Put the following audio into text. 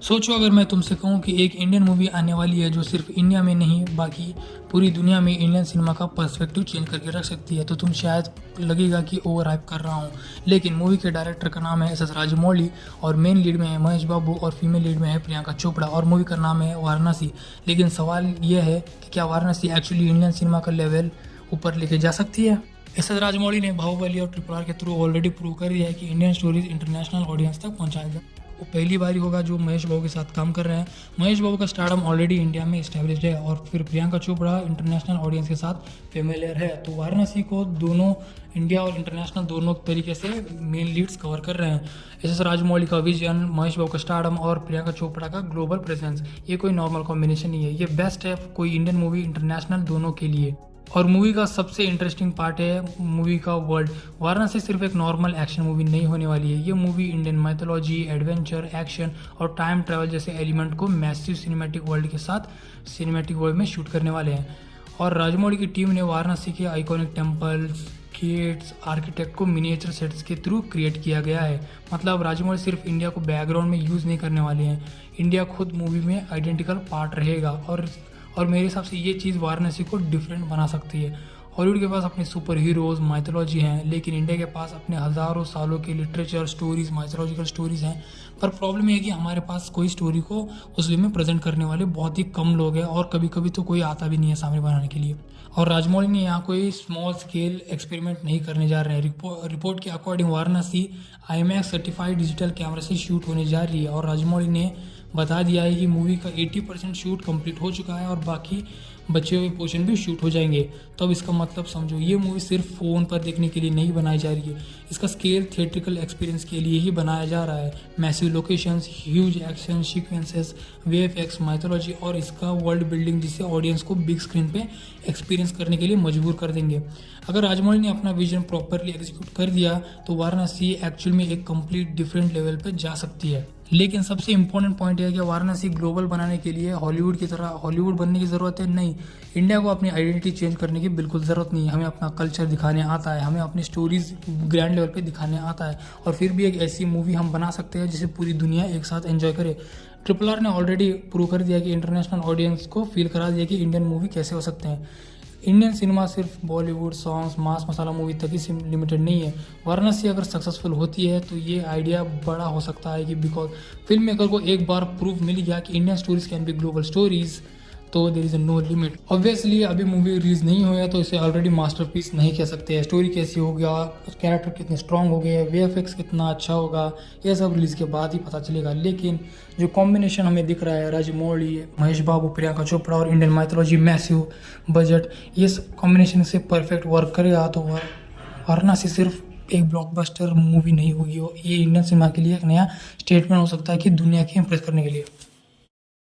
सोचो अगर मैं तुमसे कहूँ कि एक इंडियन मूवी आने वाली है जो सिर्फ इंडिया में नहीं बाकी पूरी दुनिया में इंडियन सिनेमा का पर्सपेक्टिव चेंज करके रख सकती है, तो तुम शायद लगेगा कि ओवर हाइप कर रहा हूँ। लेकिन मूवी के डायरेक्टर का नाम है एस राजमौली और मेन लीड में है महेश बाबू और फीमेल लीड में है प्रियंका चोपड़ा और मूवी का नाम है वाराणसी। लेकिन सवाल यह है कि क्या वाराणसी एक्चुअली इंडियन सिनेमा का लेवल ऊपर लेके जा सकती है? एस राजमौली ने बाहुबली और RRR के थ्रू ऑलरेडी प्रूव कर दिया है कि इंडियन स्टोरीज इंटरनेशनल ऑडियंस तक पहुंचाएगा। वो पहली बार ही होगा जो महेश बाबू के साथ काम कर रहे हैं। महेश बाबू का स्टारडम ऑलरेडी इंडिया में इस्टेब्लिश्ड है और फिर प्रियंका चोपड़ा इंटरनेशनल ऑडियंस के साथ फेमिलियर है, तो वाराणसी को दोनों इंडिया और इंटरनेशनल दोनों तरीके से मेन लीड्स कवर कर रहे हैं। एस राजमौली का विजन, महेश बाबू का स्टारडम और प्रियंका चोपड़ा का ग्लोबल प्रेजेंस, ये कोई नॉर्मल कॉम्बिनेशन नहीं है, ये बेस्ट है कोई इंडियन मूवी इंटरनेशनल दोनों के लिए। और मूवी का सबसे इंटरेस्टिंग पार्ट है मूवी का वर्ल्ड। वाराणसी सिर्फ एक नॉर्मल एक्शन मूवी नहीं होने वाली है, ये movie Indian mythology, adventure, action और टाइम ट्रैवल जैसे एलिमेंट को मैसिव सिनेमैटिक वर्ल्ड के साथ सिनेमैटिक वर्ल्ड में शूट करने वाले हैं। और राजमौली की टीम ने वाराणसी के आइकॉनिक टेम्पल्स, गेट्स, आर्किटेक्ट को मिनिएचर सेट्स के थ्रू क्रिएट किया गया है। मतलब राजमौली सिर्फ इंडिया को बैकग्राउंड में यूज़ नहीं करने वाले हैं, इंडिया खुद मूवी में आइडेंटिकल पार्ट रहेगा। और मेरे हिसाब से ये चीज़ वाराणसी को डिफरेंट बना सकती है। हॉलीवुड के पास अपने सुपर हीरोज़, माइथोलॉजी हैं, लेकिन इंडिया के पास अपने हज़ारों सालों के लिटरेचर, स्टोरीज़, माइथोलॉजिकल स्टोरीज़ हैं। पर प्रॉब्लम ये है कि हमारे पास कोई स्टोरी को उस वे में प्रेजेंट करने वाले बहुत ही कम लोग हैं और कभी कभी तो कोई आता भी नहीं है सामने बनाने के लिए। और राजमौली ने यहाँ कोई स्मॉल स्केल एक्सपेरिमेंट नहीं करने जा रहे हैं। रिपोर्ट के according Varanasi IMAX certified digital camera से शूट होने जा रही है और राजमौली ने बता दिया है कि मूवी का 80% शूट कंप्लीट हो चुका है और बाकी बचे हुए पोर्शन भी शूट हो जाएंगे। तो अब इसका मतलब समझो, ये मूवी सिर्फ फ़ोन पर देखने के लिए नहीं बनाई जा रही है, इसका स्केल थिएट्रिकल एक्सपीरियंस के लिए ही बनाया जा रहा है। Massive locations, huge action sequences, VFX, mythology और इसका वर्ल्ड बिल्डिंग जिससे ऑडियंस को बिग स्क्रीन पे एक्सपीरियंस करने के लिए मजबूर कर देंगे। अगर राजमौली ने अपना विजन प्रॉपरली एग्जीक्यूट कर दिया तो वाराणसी एक्चुअल में एक कंप्लीट डिफरेंट लेवल पे जा सकती है। लेकिन सबसे इम्पोर्टेंट पॉइंट है कि वाराणसी ग्लोबल बनाने के लिए हॉलीवुड की तरह हॉलीवुड बनने की ज़रूरत है नहीं। इंडिया को अपनी आइडेंटिटी चेंज करने की बिल्कुल ज़रूरत नहीं है। हमें अपना कल्चर दिखाने आता है, हमें अपनी स्टोरीज ग्रैंड लेवल पे दिखाने आता है और फिर भी एक ऐसी मूवी हम बना सकते हैं जिसे पूरी दुनिया एक साथ एंजॉय करे। RRR ने ऑलरेडी प्रूव कर दिया कि इंटरनेशनल ऑडियंस को फील करा दिया कि इंडियन मूवी कैसे हो सकते हैं। इंडियन सिनेमा सिर्फ बॉलीवुड सॉन्ग्स, मास मसाला मूवी तक ही लिमिटेड नहीं है। वाराणसी अगर सक्सेसफुल होती है तो ये आइडिया बड़ा हो सकता है कि बिकॉज फिल्म मेकर को एक बार प्रूफ मिल गया कि Indian stories can be global stories, तो there is no limit. Obviously अभी मूवी रिलीज नहीं हुआ है तो इसे ऑलरेडी मास्टरपीस नहीं कह सकते हैं। स्टोरी कैसी होगा, कैरेक्टर कितने स्ट्रांग हो गए, VFX कितना अच्छा होगा, ये सब रिलीज के बाद ही पता चलेगा। लेकिन जो कॉम्बिनेशन हमें दिख रहा है, राजमौली, महेश बाबू, प्रियंका चोपड़ा और इंडियन माइथोलॉजी, मैसिव बजट, ये कॉम्बिनेशन से परफेक्ट वर्क करेगा तो वाराणसी सिर्फ एक ब्लॉकबस्टर मूवी नहीं होगी, ये इंडियन सिनेमा के लिए एक नया स्टेटमेंट हो सकता है कि दुनिया की इम्प्रेस करने के लिए।